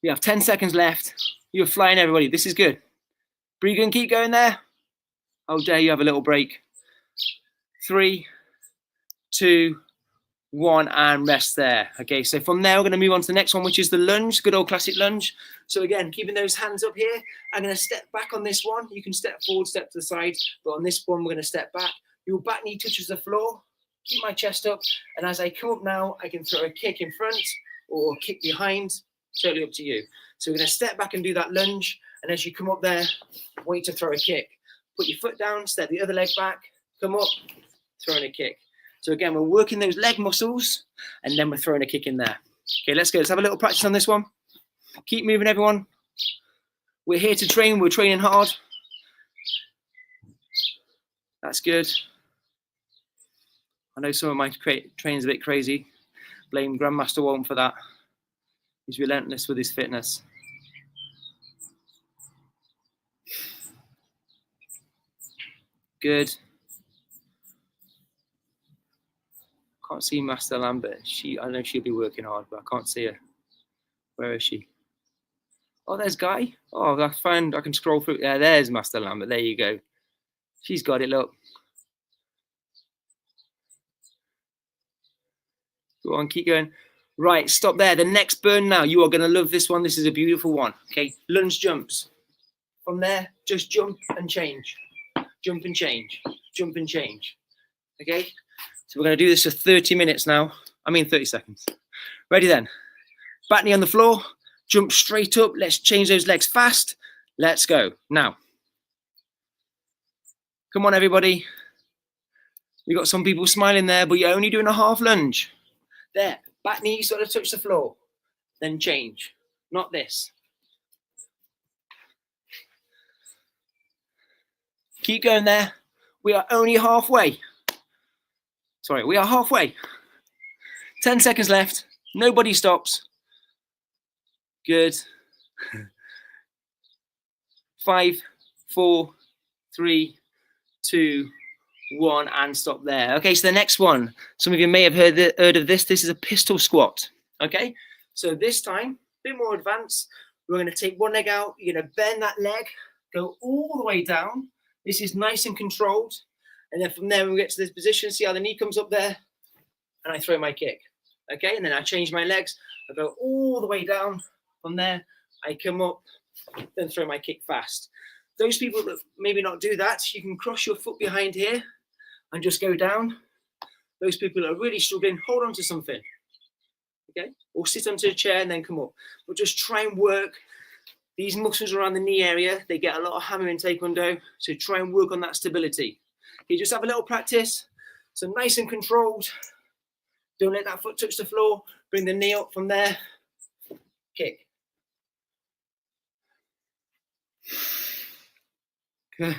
We have 10 seconds left. You're flying, everybody. This is good. Breathe and keep going there. How dare you have a little break. 3, 2, 1, and rest there. Okay, so from there, we're going to move on to the next one, which is the lunge, good old classic lunge. So again, keeping those hands up here. I'm going to step back on this one. You can step forward, step to the side, but on this one, we're going to step back. Your back knee touches the floor. Keep my chest up, and as I come up now, I can throw a kick in front or a kick behind, totally up to you. So we're going to step back and do that lunge, and as you come up there, I want you to throw a kick. Put your foot down, step the other leg back, come up, throwing a kick. So again, we're working those leg muscles, and then we're throwing a kick in there. Okay, let's go. Let's have a little practice on this one. Keep moving, everyone. We're here to train. We're training hard. That's good. I know some of my training's a bit crazy. Blame Grandmaster Walton for that. He's relentless with his fitness. Good. Can't see Master Lambert. I know she'll be working hard, but I can't see her. Where is she? Oh, there's Guy. Oh, I can scroll through. Yeah, there's Master Lambert. There you go. She's got it, look. Go on, keep going. Right, stop there. The next burn now. You are going to love this one. This is a beautiful one. Okay, lunge jumps. From there, just jump and change. Jump and change. Jump and change. Okay? So we're going to do this for 30 minutes now. 30 seconds. Ready then. Back knee on the floor. Jump straight up. Let's change those legs fast. Let's go. Now. Come on, everybody. We got some people smiling there, but you're only doing a half lunge. There. Back knee sort of touch the floor. Then change. Not this. Keep going there. We are only halfway. Sorry, we are halfway. 10 seconds left. Nobody stops. Good. 5, 4, 3, 2, 1, and stop there. Okay, so the next one. Some of you may have heard of this. This is a pistol squat. Okay, so this time, a bit more advanced. We're going to take one leg out. You're going to bend that leg, go all the way down. This is nice and controlled. And then from there, when we get to this position, see how the knee comes up there, and I throw my kick. Okay, and then I change my legs. I go all the way down. From there, I come up, then throw my kick fast. Those people that maybe not do that, you can cross your foot behind here and just go down. Those people that are really struggling, hold on to something. Okay, or sit onto a chair and then come up. But just try and work these muscles around the knee area. They get a lot of hammer in Taekwondo, so try and work on that stability. You just have a little practice, so nice and controlled. Don't let that foot touch the floor. Bring the knee up from there. Kick. Good.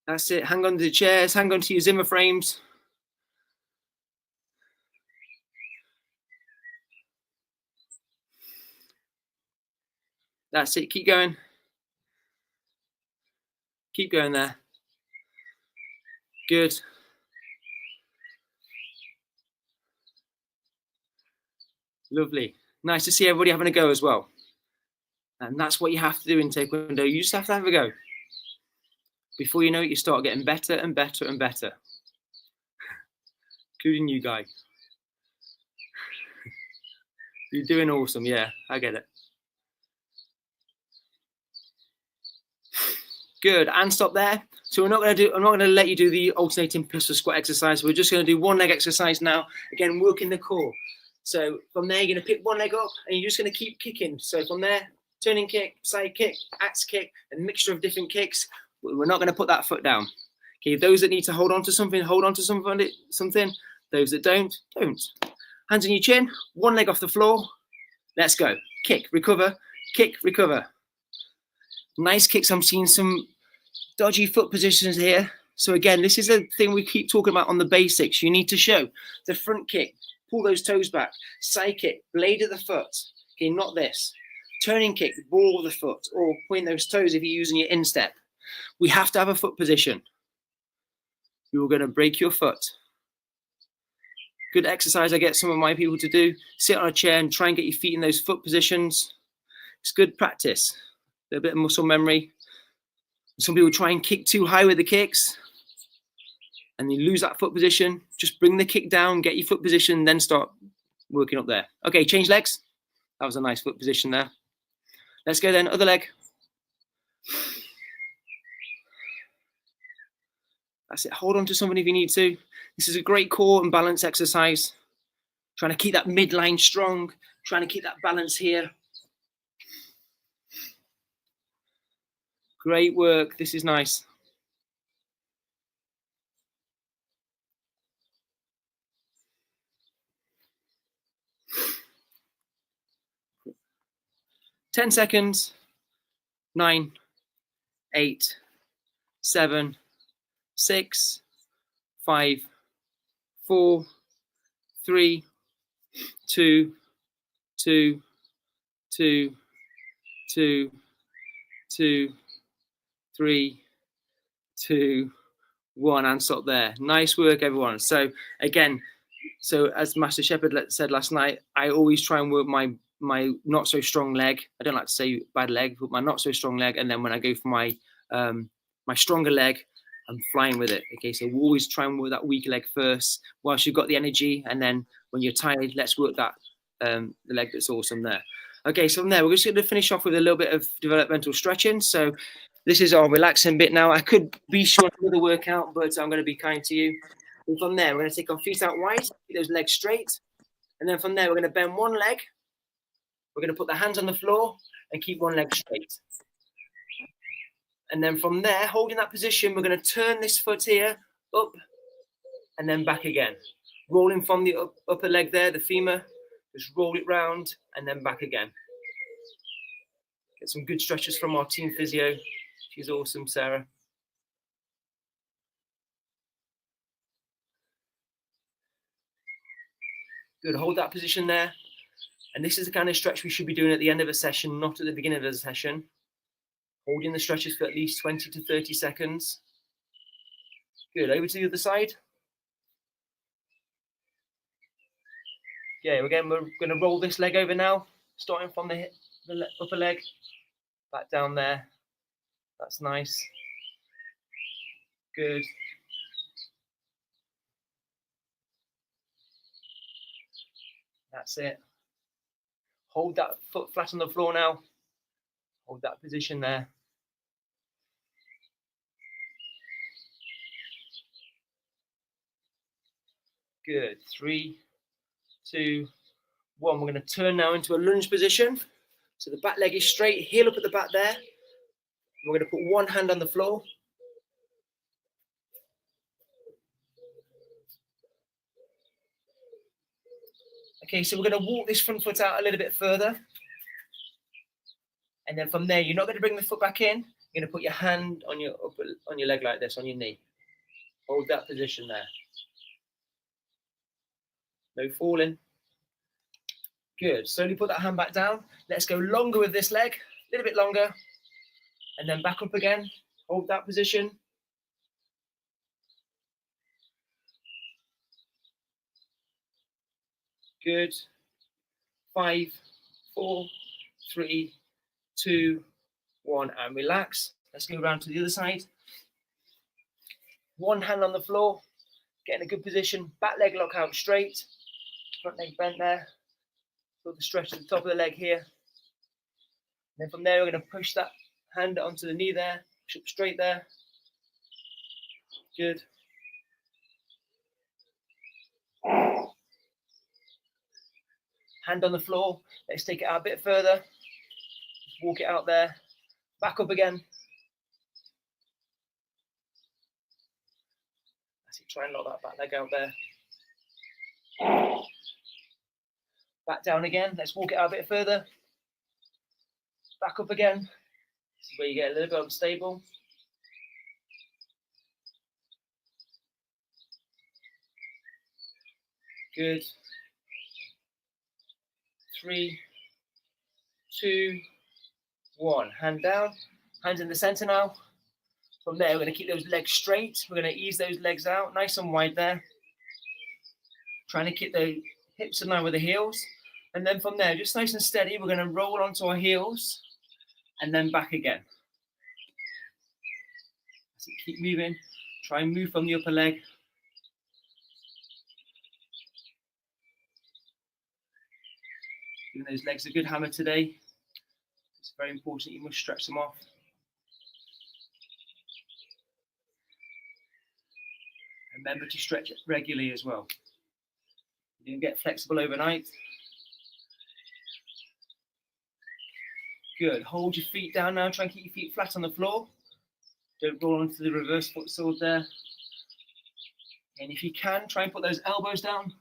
That's it. Hang on to the chairs. Hang on to your Zimmer frames. That's it. Keep going. Keep going there. Good. Lovely. Nice to see everybody having a go as well. And that's what you have to do in Taekwondo. You just have to have a go. Before you know it, you start getting better and better and better. Including you, Guy. You're doing awesome. Yeah, I get it. Good. And stop there. So I'm not going to let you do the alternating pistol squat exercise. We're just going to do one leg exercise now. Again, working the core. So from there, you're going to pick one leg up and you're just going to keep kicking. So from there, turning kick, side kick, axe kick, a mixture of different kicks. We're not going to put that foot down. Okay, those that need to hold on to something, hold on to something. Those that don't. Hands on your chin, one leg off the floor. Let's go. Kick, recover, kick, recover. Nice kicks. I'm seeing some dodgy foot positions here. So again, this is a thing we keep talking about on the basics. You need to show the front kick, pull those toes back, side kick, blade of the foot. Okay, not this. Turning kick, ball of the foot, or point those toes if you're using your instep. We have to have a foot position. You're going to break your foot. Good exercise I get some of my people to do. Sit on a chair and try and get your feet in those foot positions. It's good practice. A little bit of muscle memory. Some people try and kick too high with the kicks and you lose that foot position. Just bring the kick down, get your foot position, then start working up there. Okay, change legs. That was a nice foot position there. Let's go then, other leg. That's it, hold on to something if you need to. This is a great core and balance exercise. Trying to keep that midline strong, trying to keep that balance here. Great work, this is nice. Ten seconds. 9, 8, 7, 6, 5, 4, 3, 2, 2, 2, 2, 2, 3, 2, 1, and stop there. Nice work, everyone. So again, as Master Shepherd said last night, I always try and work my not so strong leg. I don't like to say bad leg, but my not so strong leg. And then when I go for my my stronger leg, I'm flying with it. Okay, so we'll always try and work that weaker leg first whilst you've got the energy. And then when you're tired, let's work that the leg that's awesome there. Okay, so from there, we're just going to finish off with a little bit of developmental stretching. So this is our relaxing bit now. I could be short another workout, but I'm going to be kind to you. And from there, we're going to take our feet out wide, keep those legs straight. And then from there, we're going to bend one leg. We're going to put the hands on the floor and keep one leg straight. And then from there, holding that position, we're going to turn this foot here up and then back again. Rolling from the upper leg there, the femur, just roll it round and then back again. Get some good stretches from our team physio. She's awesome, Sarah. Good, hold that position there. And this is the kind of stretch we should be doing at the end of a session, not at the beginning of a session. Holding the stretches for at least 20 to 30 seconds. Good, over to the other side. Yeah, again, we're going to roll this leg over now, starting from the upper leg, back down there. That's nice. Good. That's it. Hold that foot flat on the floor now. Hold that position there. Good. 3, 2, 1. We're going to turn now into a lunge position. So the back leg is straight, heel up at the back there. We're going to put one hand on the floor. Okay, so we're going to walk this front foot out a little bit further. And then from there, you're not going to bring the foot back in. You're going to put your hand on your leg like this, on your knee. Hold that position there. No falling. Good. Slowly put that hand back down. Let's go longer with this leg. A little bit longer. And then back up again. Hold that position. Good. 5, 4, 3, 2, 1, and relax. Let's go around to the other side. One hand on the floor, get in a good position, back leg lock out straight, front leg bent there. Feel the stretch at the top of the leg here. Then from there, we're going to push that hand onto the knee there, push up straight there. Good. Hand on the floor. Let's take it out a bit further. Walk it out there. Back up again. That's it. Try and lock that back leg out there. Back down again. Let's walk it out a bit further. Back up again. This is where you get a little bit unstable. Good. 3, 2, 1. Hand down. Hands in the center now. From there, we're going to keep those legs straight. We're going to ease those legs out, nice and wide there. Trying to keep the hips in line with the heels. And then from there, just nice and steady, we're going to roll onto our heels and then back again. So keep moving. Try and move from the upper leg. Giving those legs a good hammer today. It's very important, you must stretch them off. Remember to stretch it regularly as well. You can get flexible overnight. Good. Hold your feet down now. Try and keep your feet flat on the floor. Don't roll onto the reverse foot sword there. And if you can, try and put those elbows down.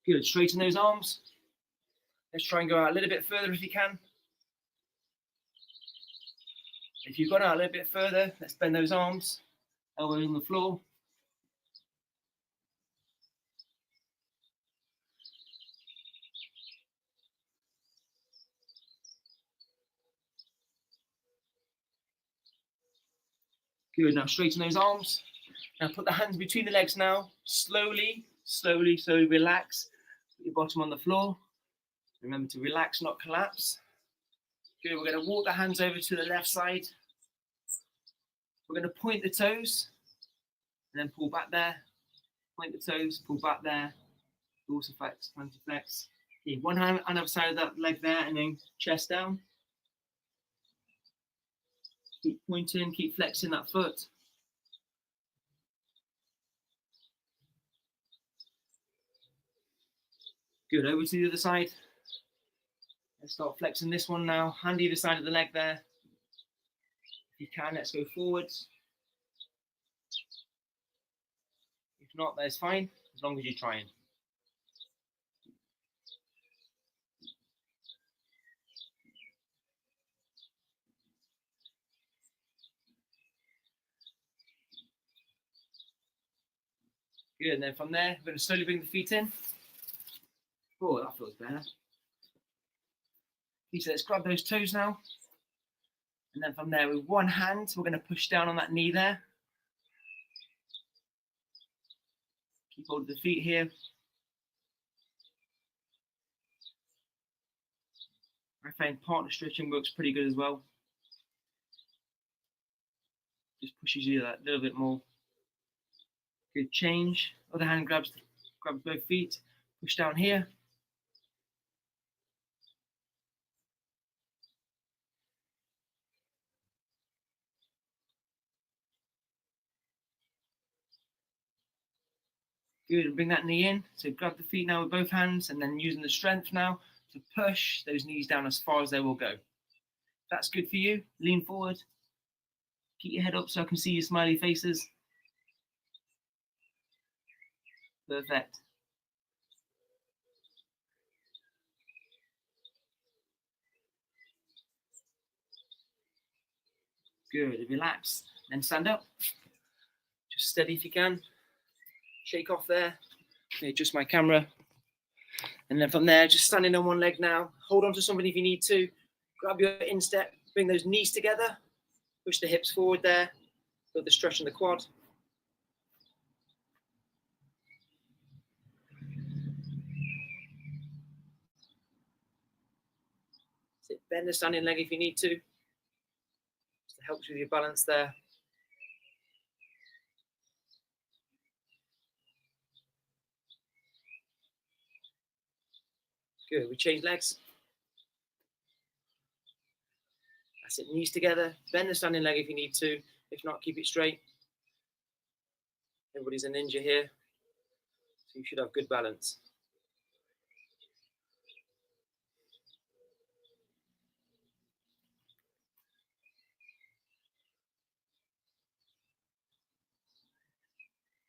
Good. Straighten those arms. Let's try and go out a little bit further if you can. If you've gone out a little bit further, let's bend those arms. Elbows on the floor. Good. Now straighten those arms. Now put the hands between the legs now. Slowly relax. Put your bottom on the floor. Remember to relax, not collapse. Good. We're going to walk the hands over to the left side. We're going to point the toes and then pull back there. Point the toes, pull back there. Dorsiflex, plantarflex. Okay, one hand on the other side of that leg there and then chest down. Keep pointing, keep flexing that foot. Good, over to the other side. Let's start flexing this one now. Hand either side of the leg there. If you can, let's go forwards. If not, that's fine, as long as you're trying. Good, and then from there, we're going to slowly bring the feet in. Oh, that feels better. Okay, so let's grab those toes now. And then from there, with one hand, we're going to push down on that knee there. Keep hold of the feet here. I find partner stretching works pretty good as well. Just pushes you that little bit more. Good change. Other hand grabs both feet. Push down here. Good, and bring that knee in. So grab the feet now with both hands and then using the strength now to push those knees down as far as they will go. If that's good for you, lean forward. Keep your head up so I can see your smiley faces. Perfect. Good, relax, then stand up. Just steady if you can. Shake off there. Adjust my camera. And then from there, just standing on one leg now. Hold on to something if you need to. Grab your instep. Bring those knees together. Push the hips forward there. Build the stretch in the quad. Sit, bend the standing leg if you need to. Just helps with your balance there. Good. We change legs. That's it. Knees together. Bend the standing leg if you need to. If not, keep it straight. Everybody's a ninja here, so you should have good balance.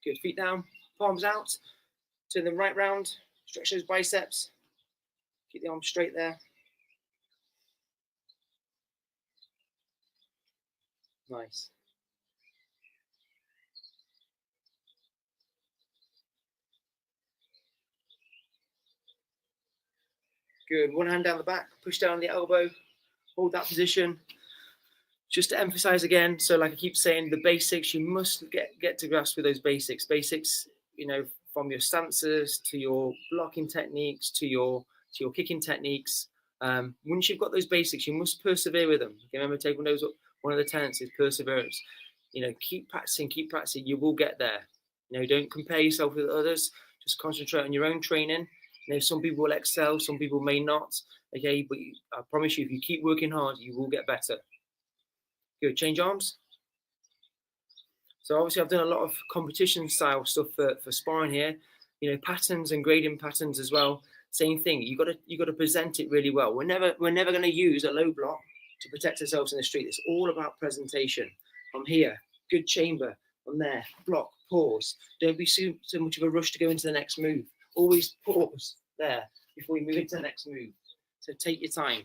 Good. Feet down, palms out. Turn them right round. Stretch those biceps. Keep the arms straight there. Nice. Good. One hand down the back. Push down the elbow. Hold that position. Just to emphasize again, so like I keep saying, the basics, you must get to grasp with those basics. Basics, you know, from your stances to your blocking techniques to your kicking techniques. Once you've got those basics, you must persevere with them. Remember, table knows one of the tenets is perseverance. You know, keep practicing, you will get there. You know, don't compare yourself with others. Just concentrate on your own training. You know, some people will excel, some people may not. Okay, but I promise you, if you keep working hard, you will get better. Good. Change arms. So obviously I've done a lot of competition style stuff for sparring here. You know, patterns and grading patterns as well. Same thing. You got to present it really well. We're never going to use a low block to protect ourselves in the street. It's all about presentation. From here, good chamber. From there, block, pause. Don't be so much of a rush to go into the next move. Always pause there before you move into the next move. So take your time.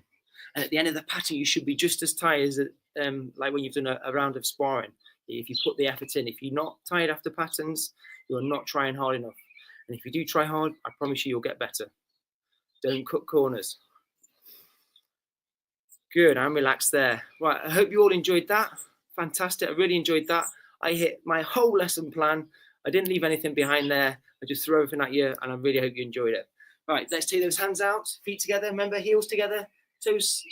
And at the end of the pattern, you should be just as tired as like when you've done a round of sparring. If you put the effort in, if you're not tired after patterns, you're not trying hard enough. And if you do try hard, I promise you'll get better. Don't cut corners. Good, I'm relaxed there. Right, I hope you all enjoyed that. Fantastic, I really enjoyed that. I hit my whole lesson plan. I didn't leave anything behind there. I just threw everything at you, and I really hope you enjoyed it. Right, let's take those hands out, feet together. Remember, heels together, toes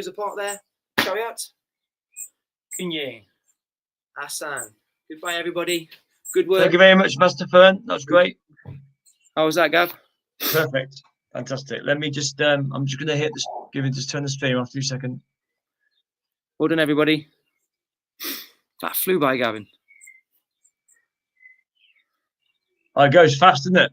apart there. Chariot. Kunye. Hassan. Goodbye, everybody. Good work. Thank you very much, Master Fearn. That was great. How was that, Gav? Perfect. Fantastic. Let me just, I'm just going to hit this, just turn the stream off 2 seconds. Well done, everybody. That flew by, Gavin. Oh, it goes fast, doesn't it?